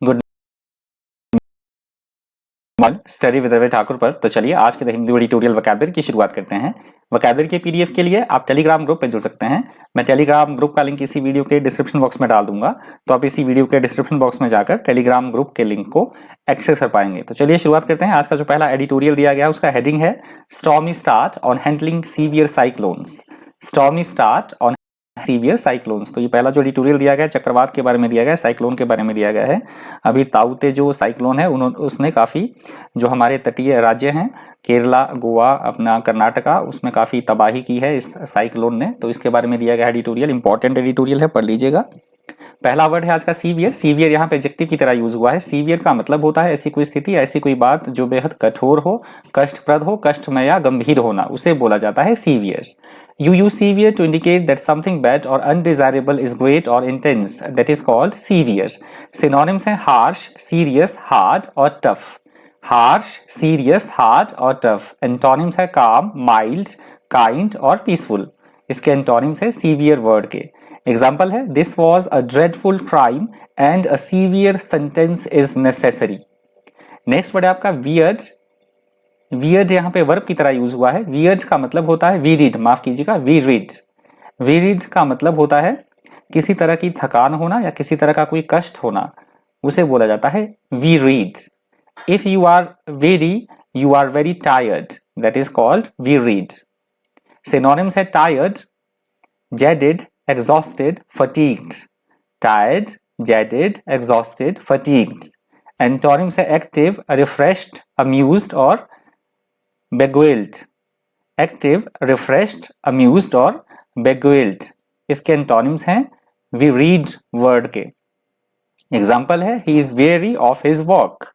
Good morning study with Ravi Thakur पर। तो चलिए आज के हिंदी वर्ड ट्यूटोरियल वोकैबुलरी की शुरुआत करते हैं। वोकैबुलरी के पीडीएफ के लिए आप टेलीग्राम ग्रुप पे जुड़ सकते हैं। मैं टेलीग्राम ग्रुप का लिंक इसी वीडियो के डिस्क्रिप्शन बॉक्स में डाल दूंगा, तो आप इसी वीडियो के डिस्क्रिप्शन बॉक्स में जाकर टेलीग्राम ग्रुप के लिंक को एक्सेस कर पाएंगे। तो चलिए शुरुआत करते हैं। आज का जो पहला एडिटोरियल दिया गया है उसका हेडिंग है stormy start on handling severe cyclones. Stormy start on severe cyclones. तो ये पहला जो एडिटोरियल दिया गया है चक्रवात के बारे में दिया गया है, साइक्लोन के बारे में दिया गया है। अभी ताउते जो साइक्लोन है उसने काफ़ी जो हमारे तटीय राज्य हैं केरला, गोवा, अपना कर्नाटका, उसमें काफ़ी तबाही की है इस साइक्लोन ने। तो इसके बारे में दिया गया एडिटोरियल, इंपॉर्टेंट एडिटोरियल है, पढ़ लीजिएगा। पहला वर्ड है आज का सीवियर। सीवियर यहाँ पे एडजेक्टिव की तरह यूज हुआ है। सीवियर का मतलब होता है ऐसी कोई स्थिति, ऐसी कोई बात जो बेहद कठोर हो, कष्टप्रद हो, कष्टमय या गंभीर होना, उसे बोला जाता है severe. You use severe to indicate that something bad or undesirable is great or intense. That is called severe. Synonyms हैं harsh, serious, hard और tough. Harsh, serious, hard और tough. Antonyms है calm, mild, kind और peaceful. इसके antonyms है severe word के। Example है This was a dreadful crime and a severe sentence is necessary. Next word है आपका weird. वियर्ड यहाँ पे वर्ब की तरह यूज हुआ है। वियर्ड का मतलब होता है वी रीड, माफ कीजिएगा, वी रीड। वी रीड का मतलब होता है किसी तरह की थकान होना या किसी तरह का कोई कष्ट होना, उसे बोला जाता है weary. If you are very tired, that is called weary. Synonyms है tired, jaded, exhausted, fatigued. Tired, jaded, exhausted, fatigued. Antonyms है एक्टिव, रिफ्रेश्ड, अम्यूज्ड और बेगुइल्ड। एक्टिव, रिफ्रेश्ड, अम्यूज्ड और बेगुइल्ड इसके एंटोनिम्स हैं वी रीड वर्ड के। Example है he is very of his work.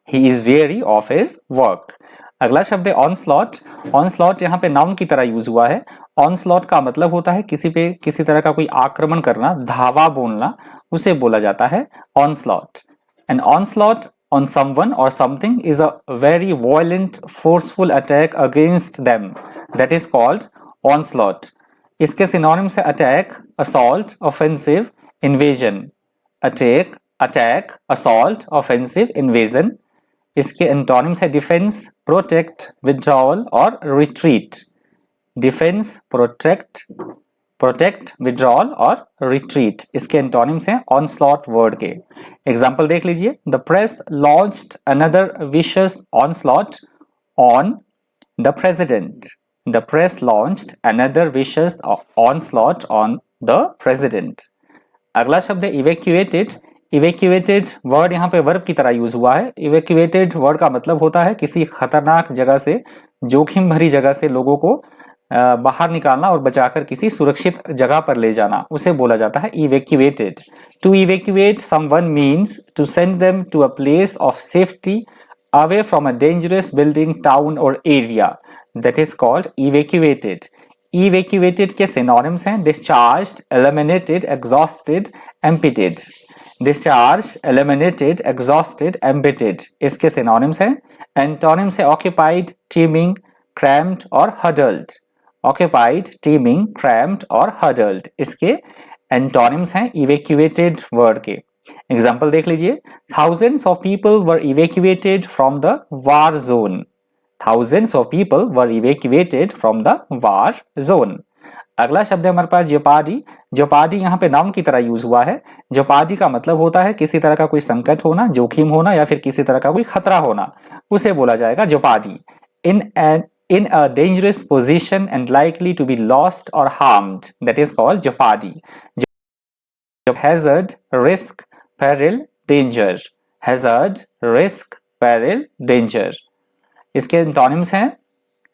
He is very of his work. अगला शब्द है ऑनस्लॉट। ऑनस्लॉट यहाँ पे नाउन की तरह यूज हुआ है। ऑनस्लॉट का मतलब होता है किसी तरह का कोई आक्रमण करना, धावा बोलना, उसे बोला जाता है onslaught. An onslaught on someone or something is a very violent, forceful attack against them. That is called onslaught. इसके synonyms है attack, assault, offensive, invasion. Attack, assault, offensive, invasion. इसके antonyms है defense, protect, withdrawal और retreat. Defense, protect, withdrawal और retreat इसके antonyms हैं onslaught word के। Example देख लीजिए the press launched another vicious onslaught on the president. The press launched another vicious onslaught on the president. अगला शब्द है इवैक्यूएटेड। इवैक्यूएटेड वर्ड यहाँ पे वर्ब की तरह यूज हुआ है। इवैक्यूएटेड वर्ड का मतलब होता है किसी खतरनाक जगह से, जोखिम भरी जगह से लोगों को बाहर निकालना और बचाकर किसी सुरक्षित जगह पर ले जाना, उसे बोला जाता है evacuated. To evacuate someone means to send them to a place of safety away from a dangerous building, town और area, that is called evacuated. Evacuated के सिनोनिम्स हैं discharged, eliminated, exhausted, emptied. Discharge, eliminated, exhausted, emptied इसके synonyms हैं। Antonyms है occupied, teeming, cramped और huddled. Occupied, teeming, cramped और huddled इसके antonyms हैं इवैक्यूएटेड वर्ड के। एग्जांपल देख लीजिए thousands of people were evacuated from the war zone. Thousands of people were evacuated from the war zone. अगला शब्द है हमारे पास जोपाडी। जोपाडी यहाँ पे नाउन की तरह यूज हुआ है। जोपाडी का मतलब होता है किसी तरह का कोई संकट होना, जोखिम होना या फिर किसी तरह का कोई खतरा होना, उसे बोला जाएगा जोपाडी। In a dangerous position and likely to be lost or harmed, that is called jeopardy. Hazard, risk, peril, danger. Hazard, risk, peril, danger. इसके एंटोनिम्स हैं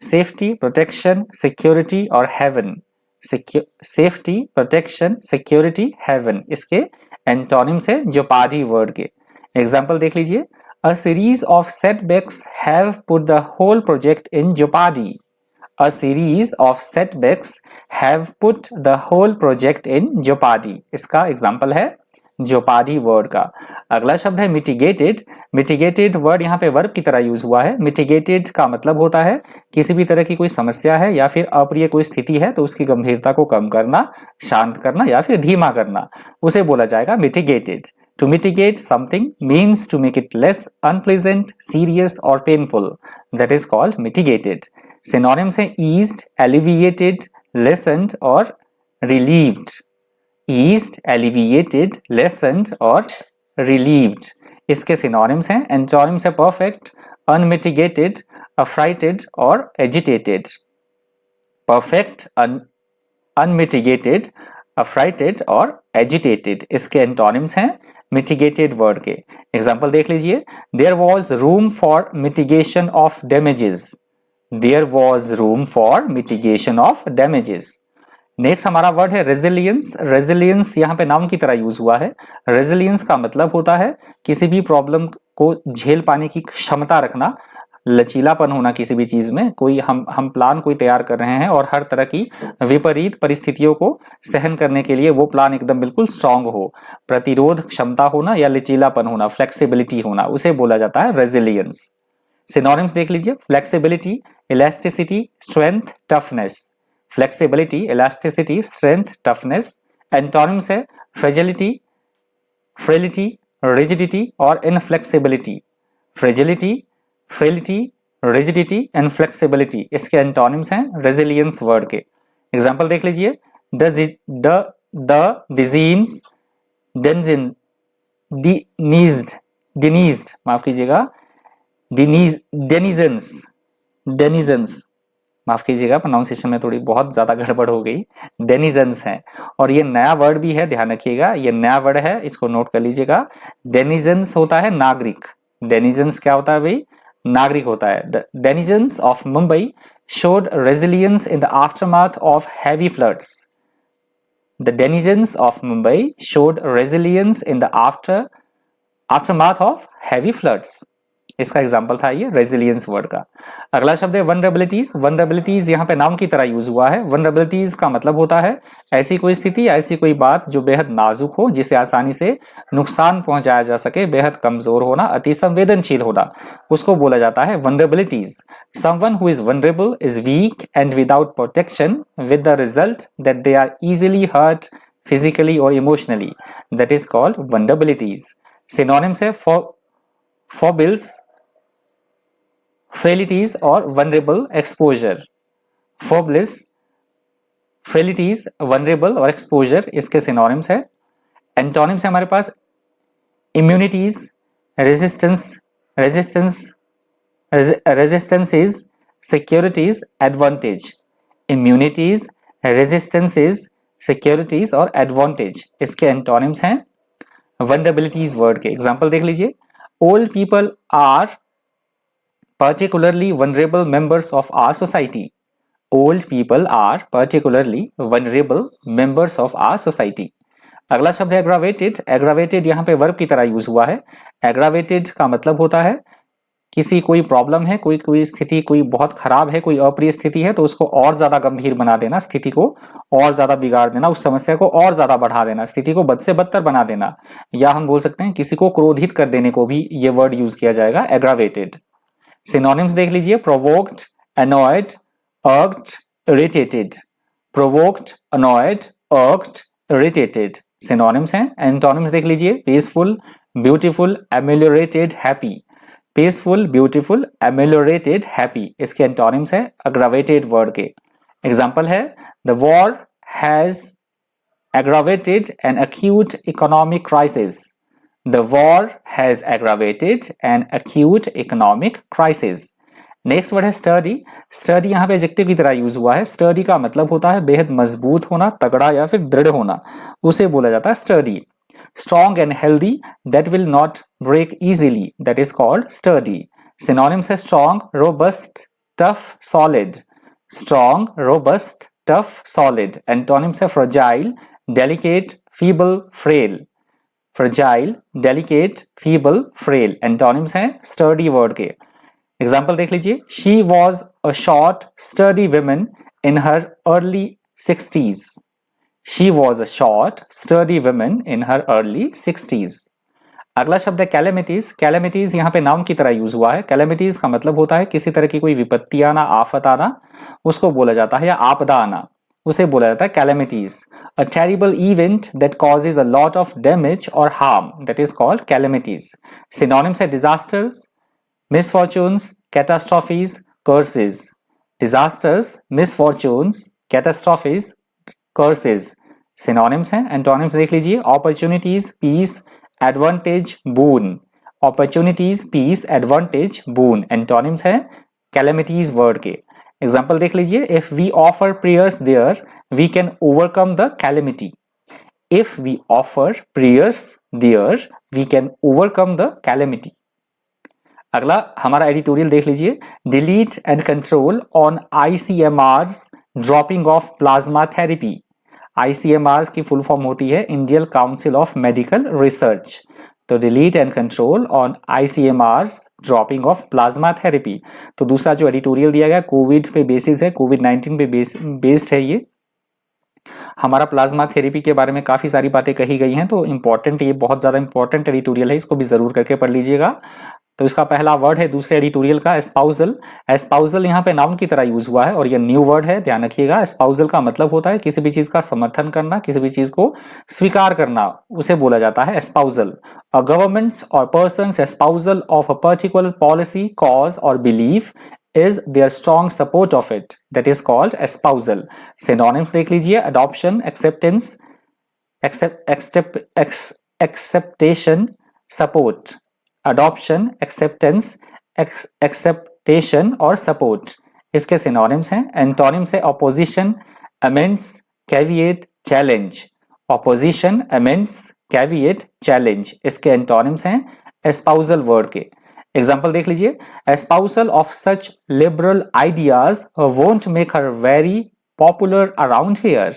safety, protection, security और heaven. Safety, protection, security, heaven इसके antonyms है jeopardy word के। Example देख लीजिए A series of setbacks have put the whole project in jeopardy. A series of setbacks have put the whole project in jeopardy. इसका example है jeopardy word का। अगला शब्द है mitigated. Mitigated वर्ड यहाँ पे वर्ब की तरह यूज हुआ है। Mitigated का मतलब होता है किसी भी तरह की कोई समस्या है या फिर अप्रिय कोई स्थिति है तो उसकी गंभीरता को कम करना, शांत करना या फिर धीमा करना, उसे बोला जाएगा mitigated. To mitigate something means to make it less unpleasant, serious or painful. That is called mitigated. Synonyms है eased, alleviated, lessened और relieved. Eased, alleviated, lessened और relieved. इसके synonyms हैं. Antonyms है perfect, unmitigated, affrighted और agitated. Perfect, unmitigated, affrighted और agitated इसके antonyms हैं mitigated word के. Example देख लीजिए. There was room for mitigation of damages. There was room for mitigation of damages. Next हमारा वर्ड है रेजिलियंस. रेजिलियंस यहाँ पे नाउन की तरह यूज हुआ है. रेजिलियंस का मतलब होता है किसी भी प्रॉब्लम को झेल पाने की क्षमता रखना, लचीलापन होना किसी भी चीज में. कोई हम प्लान कोई तैयार कर रहे हैं और हर तरह की विपरीत परिस्थितियों को सहन करने के लिए वो प्लान एकदम बिल्कुल स्ट्रांग हो, प्रतिरोध क्षमता होना या लचीलापन होना, फ्लेक्सिबिलिटी होना, उसे बोला जाता है रेजिलियंस. सिनोनिम्स देख लीजिए. Flexibility, elasticity, strength, toughness. Flexibility, elasticity, strength, toughness. Antonyms है फ्रेजिलिटी, फ्रेलिटी, रिजिडिटी और inflexibility. Fragility, frailty, rigidity and flexibility इसके एंटोनिम्स हैं रेजिलियंस वर्ड के. एग्जांपल देख लीजिए. द डिजीज डेनिज्ड, माफ कीजिएगा, डेनिजेंस, माफ कीजिएगा, प्रोनाउंसिएशन में थोड़ी बहुत ज्यादा गड़बड़ हो गई. डेनिजेंस है और ये नया वर्ड भी है, ध्यान रखिएगा, ये नया वर्ड है, इसको नोट कर लीजिएगा. डेनिजेंस होता है नागरिक. डेनिजेंस क्या होता है भाई? नागरिक होता है. The denizens of Mumbai showed resilience in the aftermath of heavy floods. The denizens of Mumbai showed resilience in the aftermath of heavy floods. इसका एग्जाम्पल था ये रेजिलियंस वर्ड का. अगला शब्द है वनरेबिलिटीज. वनरेबिलिटीज यहाँ पे नाउन की तरह यूज हुआ है. वनरेबिलिटीज का मतलब होता है ऐसी कोई स्थिति, ऐसी कोई बात जो बेहद नाजुक हो, जिसे आसानी से नुकसान पहुंचाया जा सके, बेहद कमजोर होना, अति संवेदनशील होना, उसको बोला जाता है vulnerabilities. Someone who is vulnerable is weak and without protection with the result that they are easily hurt physically और emotionally. That is called vulnerabilities. Synonyms है फोबिल्स, फ्रेलिटीज और vulnerable exposure. Foibles, frailties, vulnerable और exposure इसके synonyms है. Antonyms है हमारे पास immunities, resistances, securities, advantage. Immunities, resistances, securities और एडवांटेज इसके एंटोनिम्स हैं वनरेबिलिटीज वर्ड के. एग्जांपल देख लीजिए. Old people are particularly vulnerable members of our society. Old people are particularly vulnerable members of our society. अगला शब्द है aggravated. aggravated यहाँ पे वर्ब की तरह यूज हुआ है. aggravated का मतलब होता है किसी कोई प्रॉब्लम है, कोई स्थिति कोई बहुत खराब है, कोई अप्रिय स्थिति है, तो उसको और ज्यादा गंभीर बना देना, स्थिति को और ज्यादा बिगाड़ देना, उस समस्या को और ज्यादा बढ़ा देना, स्थिति को बद से बदतर बना देना, या हम बोल सकते हैं किसी को क्रोधित कर देने को भी ये वर्ड यूज किया जाएगा, aggravated. सिनोनिम्स देख लीजिए. Provoked, annoyed, irked, irritated. Provoked, annoyed, irked, irritated synonyms हैं. एंटोनिम्स देख लीजिए. Peaceful, beautiful, ameliorated, happy. Peaceful, beautiful, ameliorated, happy इसके एंटोनिम्स हैं अग्रावेटेड वर्ड के. एग्जांपल है the war has aggravated an acute economic crisis. The war has aggravated an acute economic crisis. Next word है sturdy. Sturdy यहाँ पे adjective की तरह use हुआ है. स्टर्डी का मतलब होता है बेहद मजबूत होना, तगड़ा या फिर दृढ़ होना, उसे बोला जाता है sturdy. Strong and healthy that will not break easily, that is called sturdy. Synonyms है strong, robust, tough, solid. Strong, robust, tough, solid. Antonyms है fragile, delicate, feeble, frail. Fragile, delicate, feeble, frail antonyms हैं sturdy word के. Example देख लीजिए. She was a short sturdy woman in her early 60s. She was a short sturdy woman in her early 60s. अगला शब्द है calamities. Calamities यहाँ पे noun की तरह यूज हुआ है. कैलेमिटीज का मतलब होता है किसी तरह की कोई विपत्ति आना, आफत आना, उसको बोला जाता है, या आपदा आना, उसे बोला जाता है calamities. A terrible event that causes a lot of damage और harm, that is called calamities. Synonyms है disasters, misfortunes, catastrophes, curses. Disasters, misfortunes, catastrophes, curses synonyms हैं। एंटोनिम्स देख लीजिए, opportunities, peace, advantage, boon. Opportunities, peace, advantage, boon antonyms है calamities word के। Example देख लीजिए, if we offer prayers there we can overcome the calamity. If we offer prayers there we can overcome the calamity. अगला हमारा editorial देख लीजिए, delete and control on ICMR's dropping of plasma therapy. ICMR की full form होती है Indian Council of Medical Research. तो delete and control on ICMR's dropping of plasma therapy. तो दूसरा जो एडिटोरियल दिया गया कोविड पे बेसिस है, कोविड-19 पे बेस्ड है। ये हमारा प्लाज्मा थेरेपी के बारे में काफी सारी बातें कही गई हैं, तो इंपॉर्टेंट, ये बहुत ज्यादा इंपॉर्टेंट एडिटोरियल है, इसको भी जरूर करके पढ़ लीजिएगा। तो इसका पहला वर्ड है दूसरे एडिटोरियल का एस्पाउजल। एस्पाउजल यहाँ पे नाउन की तरह यूज हुआ है और ये न्यू वर्ड है, ध्यान रखिएगा। एस्पाउजल का मतलब होता है किसी भी चीज का समर्थन करना, किसी भी चीज को स्वीकार करना, उसे बोला जाता है एस्पाउजल। अ गवर्नमेंट्स और persons espousal of a particular policy, cause और belief is their strong support of it, that is called espousal. Synonyms देख लीजिए, adoption, acceptance, acceptation, support। adoption, acceptance, acceptation और support इसके synonyms हैं। antonyms है opposition, amends, caveat, challenge। opposition, amends, caveat, challenge इसके antonyms हैं espousal word के। Example देख लीजिए, espousal of such liberal ideas won't make her very popular around here।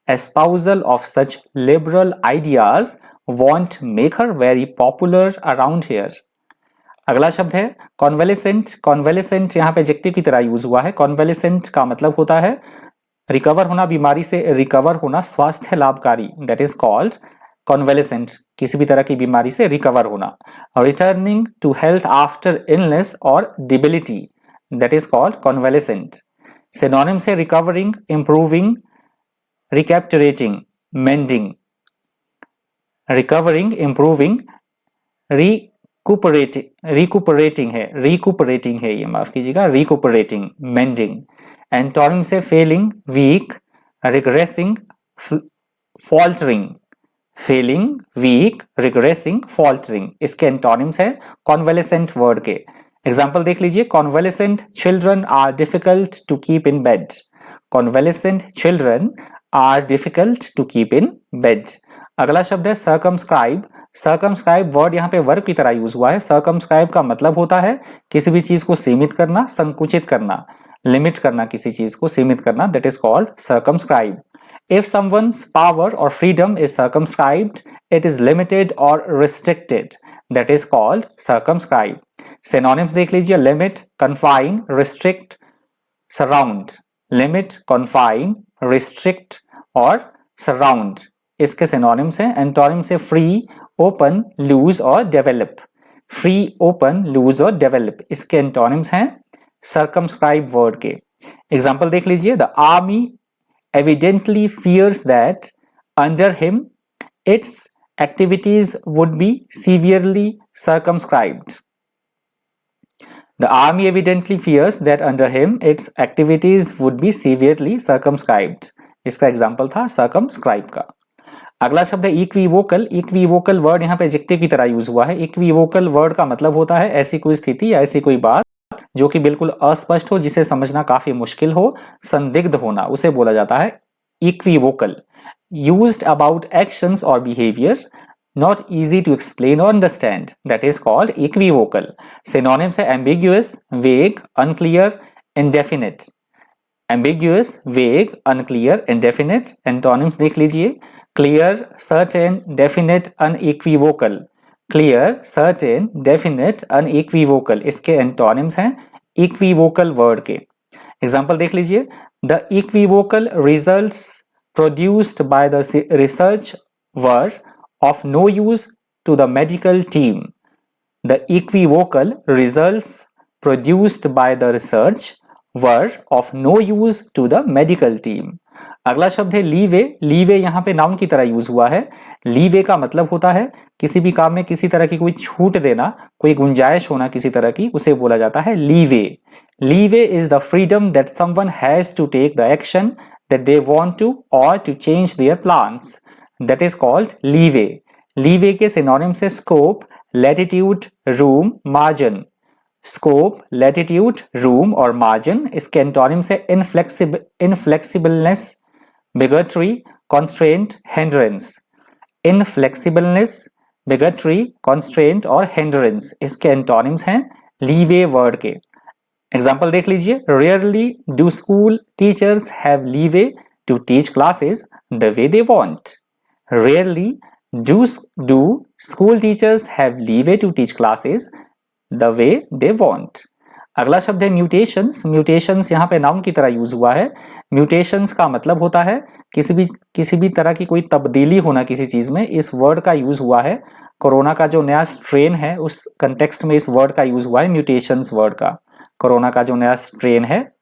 espousal of such liberal ideas won't make her very popular around here। अगला शब्द है convalescent। convalescent यहाँ पे एडजेक्टिव की तरह यूज हुआ है। convalescent का मतलब होता है रिकवर होना, बीमारी से रिकवर होना, स्वास्थ्य लाभकारी, दैट इज कॉल्ड कॉन्वेलेसेंट, किसी भी तरह की बीमारी से रिकवर होना। Returning to health after illness और debility, that is called convalescent. Synonym से recovering, improving, recuperating, mending. Recovering, improving, recuperating है ये, माफ कीजिएगा, रिकुपरेटिंग, मेंडिंग। एंटोनिम से failing, weak, regressing, faltering. Failing, weak, regressing, faltering इसके एंटोनिम्स है कॉन्वेलेसेंट वर्ड के। एग्जाम्पल देख लीजिए, convalescent children are difficult to keep in bed. Convalescent children are difficult to keep in bed. अगला शब्द है circumscribe. Circumscribe word यहाँ पे वर्ब की तरह यूज हुआ है। सर्कमस्क्राइब का मतलब होता है किसी भी चीज को सीमित करना, संकुचित करना, लिमिट करना, किसी चीज को सीमित करना, that is called circumscribe. If someone's power or freedom is circumscribed, it is limited or restricted, that is called circumscribe। Synonyms देख लीजिए, limit, confine, restrict, surround। limit, confine, restrict और surround इसके synonyms हैं। Antonyms से free, open, loose और develop। free, open, loose और develop इसके antonyms हैं circumscribe word के। Example देख लीजिए, the army evidently fears that under him its activities would be severely circumscribed। The army evidently fears that under him its activities would be severely circumscribed। इसका example था circumscribe का। अगला शब्द है equivocal. Equivocal word यहाँ पे adjective की तरह यूज हुआ है। इक्विवोकल वर्ड का मतलब होता है ऐसी कोई स्थिति या ऐसी कोई बात जो कि बिल्कुल अस्पष्ट हो, जिसे समझना काफी मुश्किल हो, संदिग्ध होना, उसे बोला जाता है इक्विवोकल। यूज्ड अबाउट एक्शंस और behaviour, not easy to explain और understand, that is called equivocal. Synonyms है एम्बिग्युअस, वेग, अनक्लियर, इंडेफिनिट। एम्बिग्युअस, वेग, अनक्लियर, इंडेफिनिट। एंटोनिम्स देख लीजिए, clear, certain, definite, unequivocal. Clear, certain, definite, unequivocal इसके एंटोनिम्स हैं इक्विवोकल वर्ड के। एग्जाम्पल देख लीजिए, the equivocal results produced by the research were of no use to the medical team. The equivocal results produced by the research were of no use to the medical team. अगला शब्द है leeway. Leeway यहाँ पे noun की तरह use हुआ है। Leeway का मतलब होता है किसी भी काम में किसी तरह की कोई छूट देना, कोई गुंजाइश होना किसी तरह की, उसे बोला जाता है leeway. Leeway is the freedom that someone has to take the action that they want to और to change their plans, that is called leeway. Leeway के सिनोनिम्स है scope, latitude, room, margin. Scope, latitude, room और margin. इसके antonyms है inflexibleness, bigotry, constraint, hindrance। Inflexibleness, bigotry, constraint और hindrance इसके antonyms हैं leeway word के। एग्जाम्पल देख लीजिए, rarely do school teachers have leeway to teach classes the way they want। rarely do school teachers have leeway to teach classes the way they want। अगला शब्द है mutations. Mutations यहाँ पे noun की तरह यूज हुआ है। म्यूटेशंस का मतलब होता है किसी भी तरह की कोई तब्दीली होना किसी चीज में। इस वर्ड का यूज हुआ है कोरोना का जो नया स्ट्रेन है उस कंटेक्स्ट में इस वर्ड का यूज हुआ है म्यूटेशंस वर्ड का। कोरोना का जो नया स्ट्रेन है,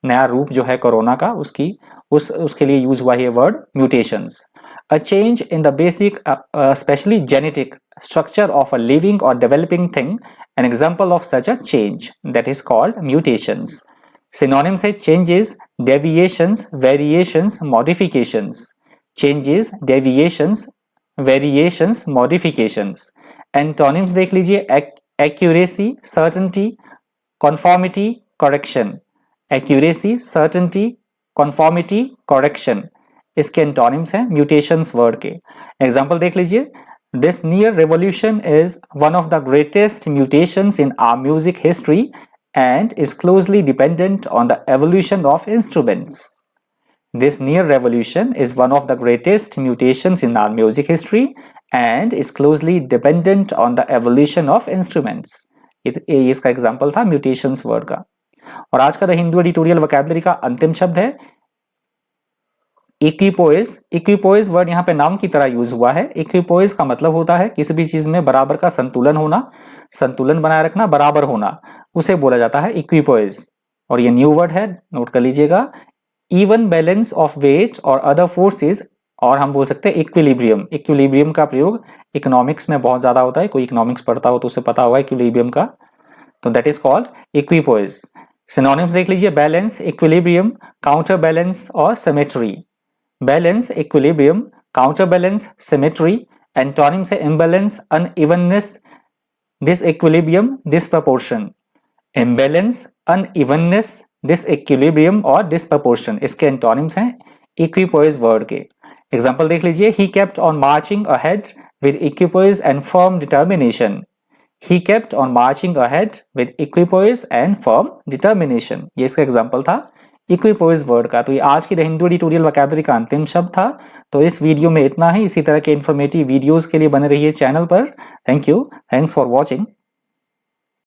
नया रूप जो है कोरोना का, उसके लिए यूज हुआ है ये word mutations. A change in the basic specially genetic structure of a living or developing thing, an example of such a change that is called mutations। synonyms है changes, deviations, variations, modifications। changes, deviations, variations, modifications। antonyms देख लीजिए, accuracy, certainty, conformity, correction। accuracy, certainty, conformity, correction इसके antonyms हैं mutations word के। example देख लीजिए, This near revolution is one of the greatest mutations in our music history and is closely dependent on the evolution of instruments। This near revolution is one of the greatest mutations in our music history and is closely dependent on the evolution of instruments। ये इसका example था mutations word का। और आज का the Hindu editorial vocabulary का अंतिम शब्द है इक्विपोइज। इक्विपोइज वर्ड यहाँ पे नाउन की तरह यूज हुआ है। इक्विपोइज का मतलब होता है किसी भी चीज में बराबर का संतुलन होना, संतुलन बनाए रखना, बराबर होना, उसे बोला जाता है इक्विपोइज। और ये न्यू वर्ड है, नोट कर लीजिएगा। इवन बैलेंस ऑफ वेट और अदर फोर्सेस, और हम बोल सकते हैं इक्विलिब्रियम। इक्विलिब्रियम का प्रयोग इकोनॉमिक्स में बहुत ज्यादा होता है। कोई इकोनॉमिक्स पढ़ता हो तो उसे पता होगा इक्विलिब्रियम का, तो that is called equipoise. Synonyms देख लीजिए, बैलेंस, इक्विलिब्रियम, काउंटर बैलेंस और symmetry. Balance, equilibrium, counterbalance, symmetry. Antonyms है imbalance, unevenness, disequilibrium, disproportion. Imbalance, unevenness, disequilibrium और डिसप्रपोर्शन इसके एंटोनिम्स हैं इक्विपोइज वर्ड के। एग्जांपल देख लीजिए, he kept on marching ahead with equipoise and firm determination. He kept on marching ahead with equipoise and firm determination, ये इसका example था इक्विपोइज word का। तो ये आज की द हिंदू एडिटोरियल वोकैबुलरी का अंतिम शब्द था। तो इस वीडियो में इतना ही। इसी तरह के इन्फॉर्मेटिव वीडियोस के लिए बने रहिए चैनल पर। Thank you, thanks for watching.